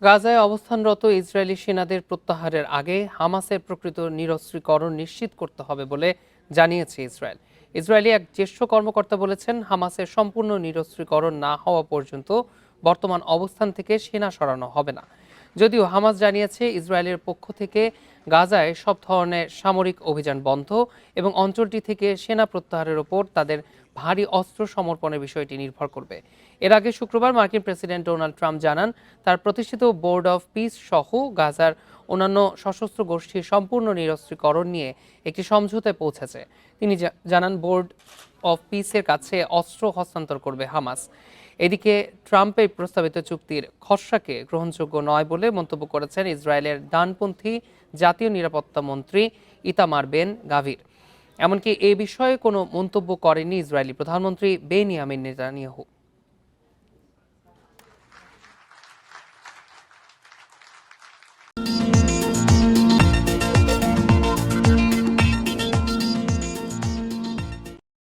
গাজায় অবস্থানরত ইসরায়েলি সেনাদের প্রত্যাহারের আগে হামাসের প্রকৃত নিরস্ত্রীকরণ নিশ্চিত করতে হবে বলে জানিয়েছে ইসরায়েল। ইসরায়েলি এক জ্যেষ্ঠ কর্মকর্তা বলেছেন, হামাসের সম্পূর্ণ নিরস্ত্রীকরণ না হওয়া পর্যন্ত বর্তমান অবস্থান থেকে সেনা সরানো হবে না। যদিও হামাস জানিয়েছে, ইসরায়েলের পক্ষ থেকে গাজায় সব ধরনের সামরিক অভিযান বন্ধ এবং অঞ্চলটি থেকে সেনা প্রত্যাহারের ওপর তাদের ভারী অস্ত্র সমর্পণের বিষয়টি নির্ভর করবে। এর আগে শুক্রবার মার্কিন প্রেসিডেন্ট ডোনাল্ড ট্রাম্প জানান, তার প্রতিষ্ঠিত বোর্ড অফ পিস সহ গাজার অন্যান্য সশস্ত্র গোষ্ঠীর সম্পূর্ণ নিরস্ত্রীকরণ নিয়ে একটি সমঝোতায় পৌঁছেছে। তিনি জানান, বোর্ড অফ পিসের কাছে অস্ত্র হস্তান্তর করবে হামাস। এদিকে ট্রাম্পের প্রস্তাবিত চুক্তির খসড়াকে গ্রহণযোগ্য নয় বলে মন্তব্য করেছেন ইসরায়েলের ডানপন্থী জাতীয় নিরাপত্তা মন্ত্রী ইতামার বেন গাভির। এমনকি এ বিষয়ে কোনো মন্তব্য করেননি ইসরায়েলি প্রধানমন্ত্রী বেনিয়ামিন নেতানিয়াহু।